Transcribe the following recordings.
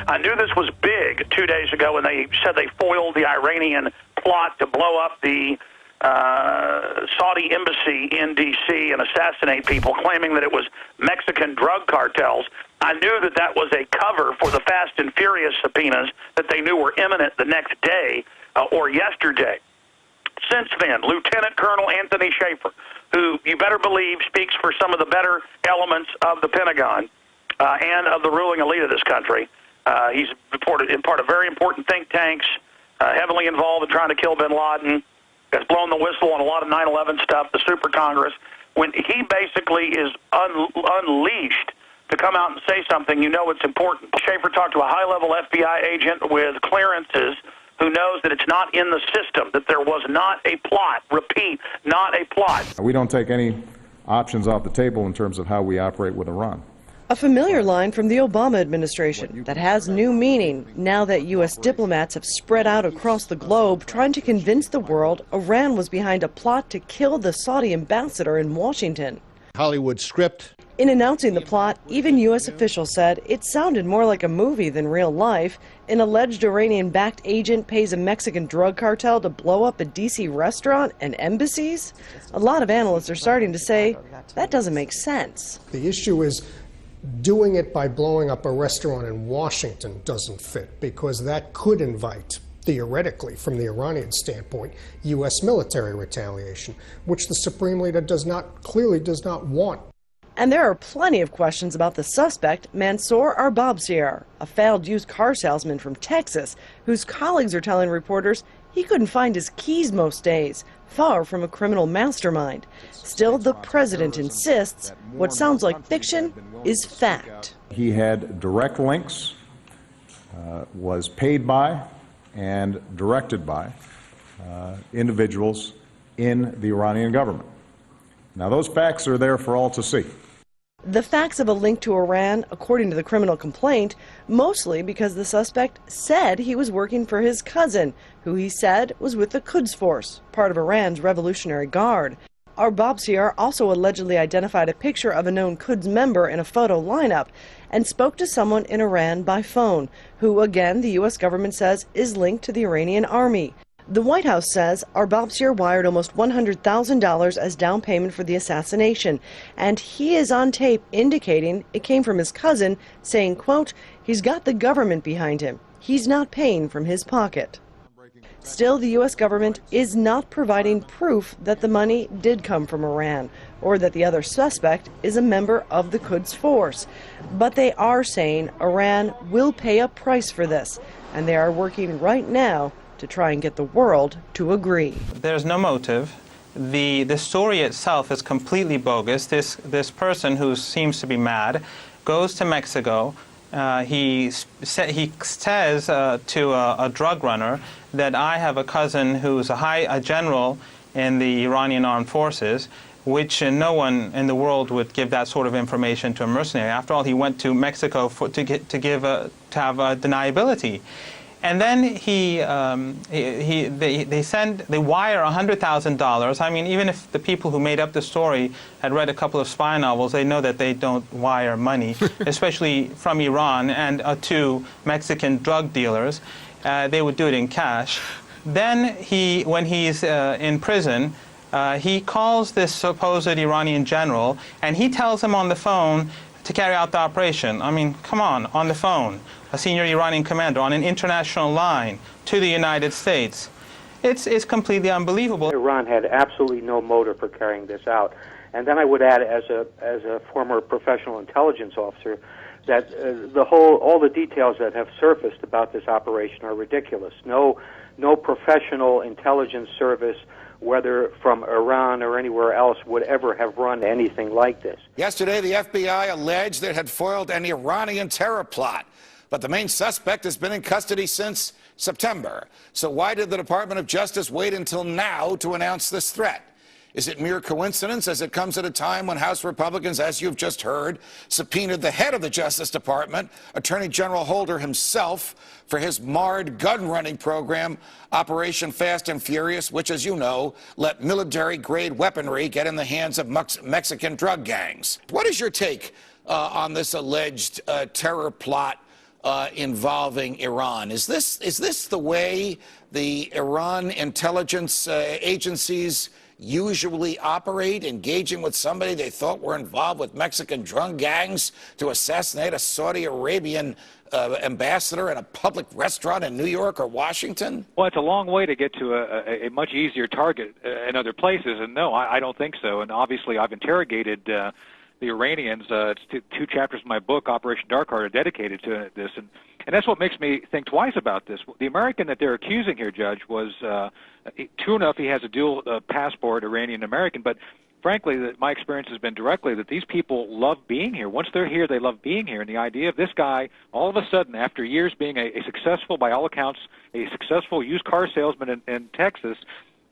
I knew this was big 2 days ago when they said they foiled the Iranian plot to blow up the Saudi embassy in D.C. and assassinate people, claiming that it was Mexican drug cartels. I knew that that was a cover for the Fast and Furious subpoenas that they knew were imminent the next day or yesterday. Since then, Lieutenant Colonel Anthony Schaefer, who you better believe speaks for some of the better elements of the Pentagon and of the ruling elite of this country, he's reported in part of very important think tanks, heavily involved in trying to kill bin Laden, has blown the whistle on a lot of 9/11 stuff, the Super Congress. When he basically is unleashed to come out and say something, you know it's important. Schaefer talked to a high-level FBI agent with clearances who knows that it's not in the system, that there was not a plot. Repeat, not a plot. We don't take any options off the table in terms of how we operate with Iran. A familiar line from the Obama administration that has new meaning now that U.S. diplomats have spread out across the globe trying to convince the world Iran was behind a plot to kill the Saudi ambassador in Washington. Hollywood script. In announcing the plot, even U.S. officials said it sounded more like a movie than real life. An alleged Iranian-backed agent pays a Mexican drug cartel to blow up a D.C. restaurant and embassies? A lot of analysts are starting to say that doesn't make sense. The issue is doing it by blowing up a restaurant in Washington doesn't fit, because that could invite, theoretically, from the Iranian standpoint, U.S. military retaliation, which the Supreme Leader clearly does not want. And there are plenty of questions about the suspect, Manssor Arbabsiar, a failed used car salesman from Texas, whose colleagues are telling reporters he couldn't find his keys most days, far from a criminal mastermind. Still, the president insists what sounds like fiction is fact. He had direct links, was paid by and directed by individuals in the Iranian government. Now, those facts are there for all to see. The facts of a link to Iran, according to the criminal complaint, mostly because the suspect said he was working for his cousin, who he said was with the Quds Force, part of Iran's Revolutionary Guard. Arbabsiar also allegedly identified a picture of a known Quds member in a photo lineup and spoke to someone in Iran by phone, who, again, the U.S. government says is linked to the Iranian army. The White House says Arbabsiar wired almost $100,000 as down payment for the assassination, and he is on tape indicating it came from his cousin, saying, quote, he's got the government behind him. He's not paying from his pocket. Still, the U.S. government is not providing proof that the money did come from Iran or that the other suspect is a member of the Quds Force. But they are saying Iran will pay a price for this, and they are working right now to try and get the world to agree. There's no motive. The story itself is completely bogus. This person who seems to be mad goes to Mexico. He says to a drug runner that I have a cousin who's a general in the Iranian armed forces, which no one in the world would give that sort of information to a mercenary. After all, he went to Mexico to have deniability. And then they wire $100,000. I mean, even if the people who made up the story had read a couple of spy novels, they know that they don't wire money, especially from Iran and to Mexican drug dealers. They would do it in cash. Then when he's in prison, he calls this supposed Iranian general, and he tells him on the phone to carry out the operation. I mean, come on the phone. A senior Iranian commander on an international line to the United States. It's completely unbelievable. Iran had absolutely no motive for carrying this out. And then I would add, as a former professional intelligence officer, that all the details that have surfaced about this operation are ridiculous. No professional intelligence service, whether from Iran or anywhere else, would ever have run anything like this. Yesterday, the FBI alleged that it had foiled an Iranian terror plot, but the main suspect has been in custody since September. So why did the Department of Justice wait until now to announce this threat? Is it mere coincidence, as it comes at a time when House Republicans, as you've just heard, subpoenaed the head of the Justice Department, Attorney General Holder himself, for his marred gun-running program, Operation Fast and Furious, which, as you know, let military-grade weaponry get in the hands of Mexican drug gangs? What is your take on this alleged terror plot involving Iran. Is this the way the Iran intelligence agencies usually operate, engaging with somebody they thought were involved with Mexican drug gangs to assassinate a Saudi Arabian ambassador in a public restaurant in New York or Washington? Well, it's a long way to get to a much easier target in other places, and no, I don't think so. And obviously, I've interrogated the Iranians. It's two chapters of my book, Operation Dark Heart, are dedicated to this, and that's what makes me think twice about this. The American that they're accusing here, Judge, was true enough. He has a dual passport, Iranian-American, but frankly, my experience has been directly that these people love being here. Once they're here, they love being here. And the idea of this guy, all of a sudden, after years being a successful, by all accounts, a successful used car salesman in Texas,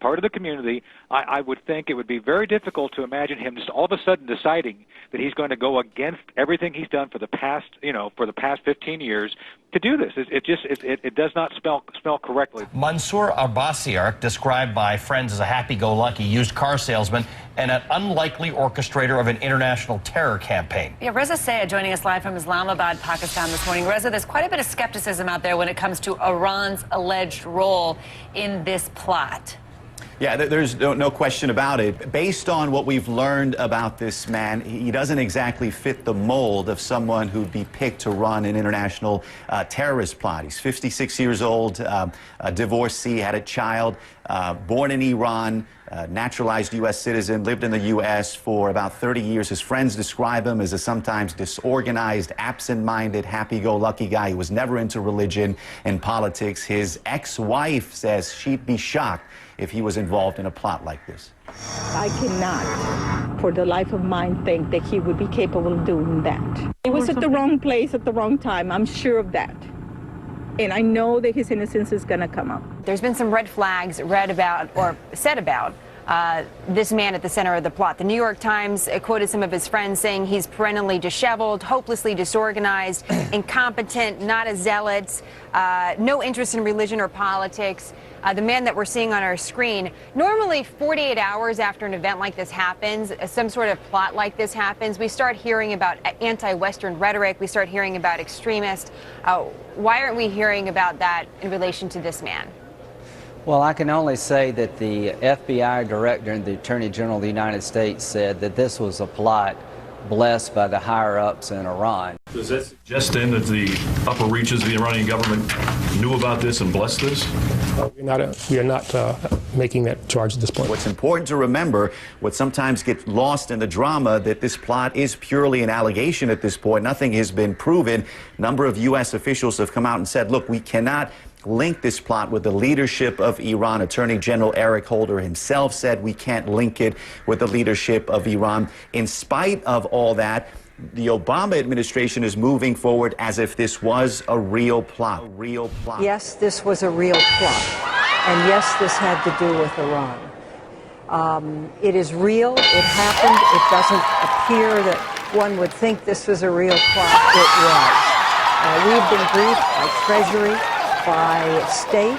part of the community, I would think it would be very difficult to imagine him just all of a sudden deciding that he's going to go against everything he's done for the past, for the past 15 years to do this. It does not smell correctly. Manssor Arbabsiar, described by friends as a happy-go-lucky used car salesman and an unlikely orchestrator of an international terror campaign. Yeah, Reza Sayed joining us live from Islamabad, Pakistan this morning. Reza, there's quite a bit of skepticism out there when it comes to Iran's alleged role in this plot. Yeah, there's no question about it. Based on what we've learned about this man, he doesn't exactly fit the mold of someone who'd be picked to run an international terrorist plot. He's 56 years old, a divorcee, had a child, born in Iran, naturalized U.S. citizen, lived in the U.S. for about 30 years. His friends describe him as a sometimes disorganized, absent-minded, happy-go-lucky guy. He was never into religion and politics. His ex-wife says she'd be shocked if he was involved in a plot like this. I cannot, for the life of mine, think that he would be capable of doing that. He was at the wrong place at the wrong time. I'm sure of that. And I know that his innocence is going to come up. There's been some red flags read about or said about this man at the center of the plot. The New York Times quoted some of his friends saying he's perennially disheveled, hopelessly disorganized, incompetent, not a zealot, no interest in religion or politics. The man that we're seeing on our screen, normally 48 hours after an event like this happens, some sort of plot like this happens, we start hearing about anti-Western rhetoric, we start hearing about extremists. Why aren't we hearing about that in relation to this man? Well, I can only say that the FBI director and the Attorney General of the United States said that this was a plot blessed by the higher-ups in Iran. Does that suggest then that the upper reaches of the Iranian government knew about this and blessed this? We are not making that charge at this point. What's important to remember, what sometimes gets lost in the drama, that this plot is purely an allegation at this point. Nothing has been proven. A number of U.S. officials have come out and said, look, we cannot link this plot with the leadership of Iran. Attorney General Eric Holder himself said we can't link it with the leadership of Iran. In spite of all that, the Obama administration is moving forward as if this was a real plot. Yes, this was a real plot. And yes, this had to do with Iran. It is real. It happened. It doesn't appear that one would think this was a real plot. It was. We've been briefed by Treasury, by State,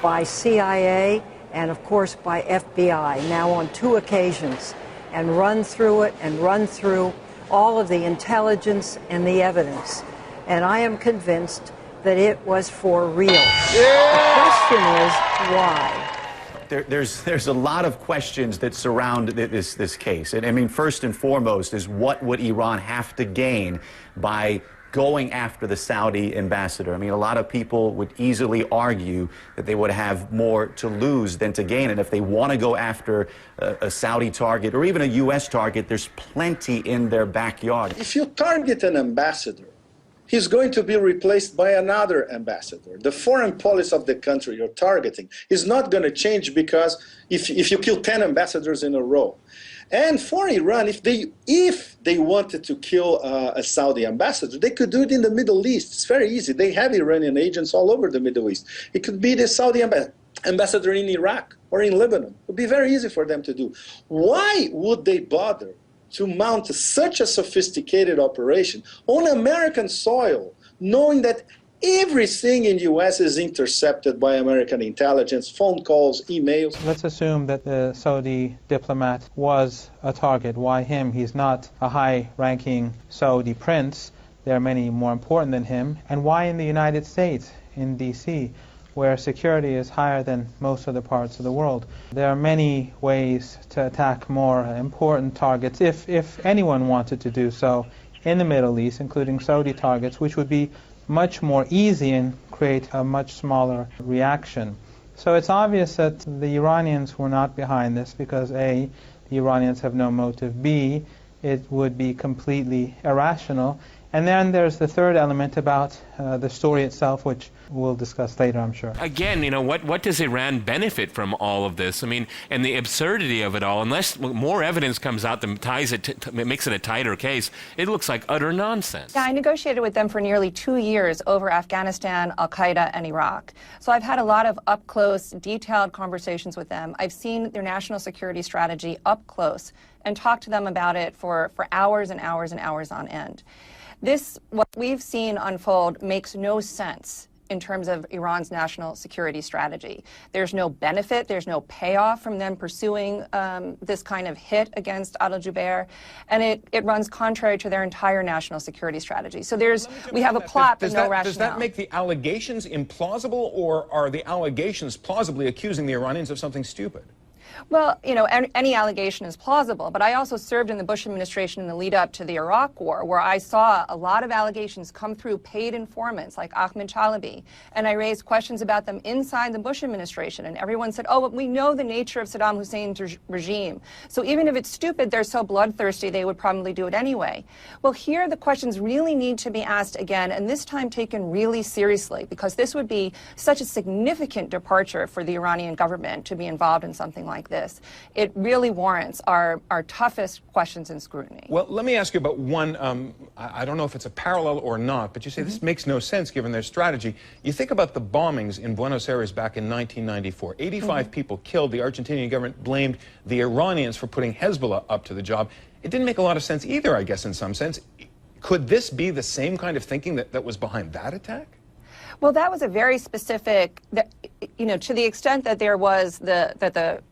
by CIA, and of course by FBI, now on 2 occasions, and run through it and run through all of the intelligence and the evidence. And I am convinced that it was for real. The question is why? There's a lot of questions that surround this case. And I mean, first and foremost is what would Iran have to gain by going after the Saudi ambassador? I mean, a lot of people would easily argue that they would have more to lose than to gain. And if they want to go after a Saudi target or even a U.S. target, there's plenty in their backyard. If you target an ambassador, he's going to be replaced by another ambassador. The foreign policy of the country you're targeting is not going to change because if you kill 10 ambassadors in a row. And for Iran, if they wanted to kill a Saudi ambassador, they could do it in the Middle East. It's very easy. They have Iranian agents all over the Middle East. It could be the Saudi ambassador in Iraq or in Lebanon. It would be very easy for them to do. Why would they bother to mount such a sophisticated operation on American soil, knowing that everything in the U.S. is intercepted by American intelligence, phone calls, emails? Let's assume that the Saudi diplomat was a target. Why him? He's not a high-ranking Saudi prince. there are many more important than him, and why in the United States, in D.C., where security is higher than most other parts of the world. There are many ways to attack more important targets, if anyone wanted to do so, in the Middle East, including Saudi targets, which would be much more easy and create a much smaller reaction. So it's obvious that the Iranians were not behind this because A, the Iranians have no motive, B, it would be completely irrational. And then there's the third element about the story itself, which we'll discuss later, I'm sure. Again, you know, what does Iran benefit from all of this? I mean, and the absurdity of it all, unless more evidence comes out that ties it makes it a tighter case, it looks like utter nonsense. Yeah, I negotiated with them for nearly 2 years over Afghanistan, Al-Qaeda, and Iraq. So I've had a lot of up-close, detailed conversations with them. I've seen their national security strategy up close and talked to them about it for hours and hours and hours on end. What we've seen unfold makes no sense in terms of Iran's national security strategy. There's no benefit, there's no payoff from them pursuing this kind of hit against Al-Jubair, and it runs contrary to their entire national security strategy. So we have a plot but no rationale. Does that make the allegations implausible, or are the allegations plausibly accusing the Iranians of something stupid? Well, you know, any allegation is plausible, but I also served in the Bush administration in the lead up to the Iraq War, where I saw a lot of allegations come through paid informants like Ahmed Chalabi, and I raised questions about them inside the Bush administration, and everyone said, oh, but we know the nature of Saddam Hussein's regime, so even if it's stupid, they're so bloodthirsty, they would probably do it anyway. Well, here the questions really need to be asked again, and this time taken really seriously, because this would be such a significant departure for the Iranian government to be involved in something like this. It really warrants our toughest questions and scrutiny. Well, let me ask you about one, I don't know if it's a parallel or not, but you say this makes no sense given their strategy. You think about the bombings in Buenos Aires back in 1994. 85 people killed. The Argentinian government blamed the Iranians for putting Hezbollah up to the job. It didn't make a lot of sense either, I guess, in some sense. Could this be the same kind of thinking that was behind that attack? Well, that was a very specific, you know, to the extent that there was the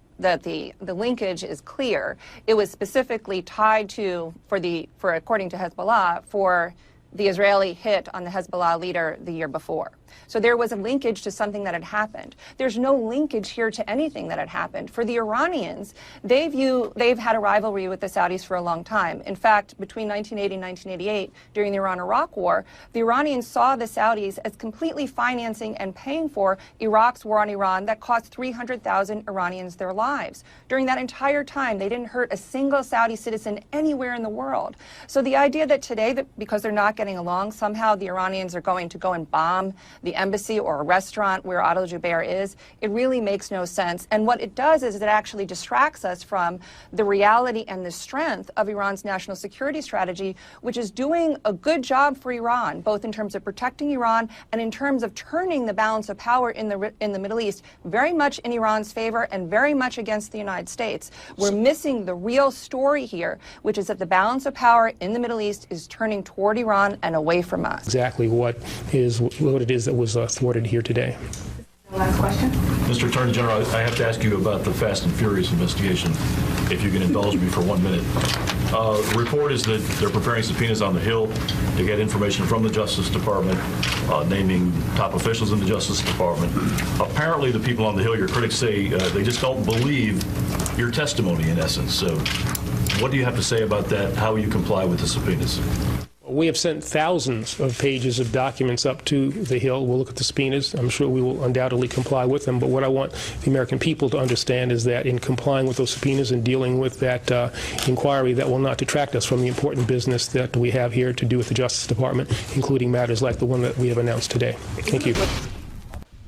linkage is clear. It was specifically tied to, according to Hezbollah, for the Israeli hit on the Hezbollah leader the year before. So there was a linkage to something that had happened. There's no linkage here to anything that had happened. For the Iranians, they've had a rivalry with the Saudis for a long time. In fact, between 1980 and 1988, during the Iran-Iraq War, the Iranians saw the Saudis as completely financing and paying for Iraq's war on Iran that cost 300,000 Iranians their lives. During that entire time, they didn't hurt a single Saudi citizen anywhere in the world. So the idea that today, because they're not getting along, somehow the Iranians are going to go and bomb the embassy or a restaurant where Al-Jubair is, it really makes no sense. And what it does is it actually distracts us from the reality and the strength of Iran's national security strategy, which is doing a good job for Iran, both in terms of protecting Iran and in terms of turning the balance of power in the Middle East very much in Iran's favor and very much against the United States. We're missing the real story here, which is that the balance of power in the Middle East is turning toward Iran and away from us. Exactly what it is that was thwarted here today. Last question. Mr. Attorney General, I have to ask you about the Fast and Furious investigation, if you can indulge me for 1 minute. The report is that they're preparing subpoenas on the Hill to get information from the Justice Department, naming top officials in the Justice Department. Apparently, the people on the Hill, your critics say, they just don't believe your testimony, in essence. So what do you have to say about that? How will you comply with the subpoenas? We have sent thousands of pages of documents up to the Hill. We'll look at the subpoenas. I'm sure we will undoubtedly comply with them. But what I want the American people to understand is that in complying with those subpoenas and dealing with that inquiry, that will not detract us from the important business that we have here to do with the Justice Department, including matters like the one that we have announced today. Thank you.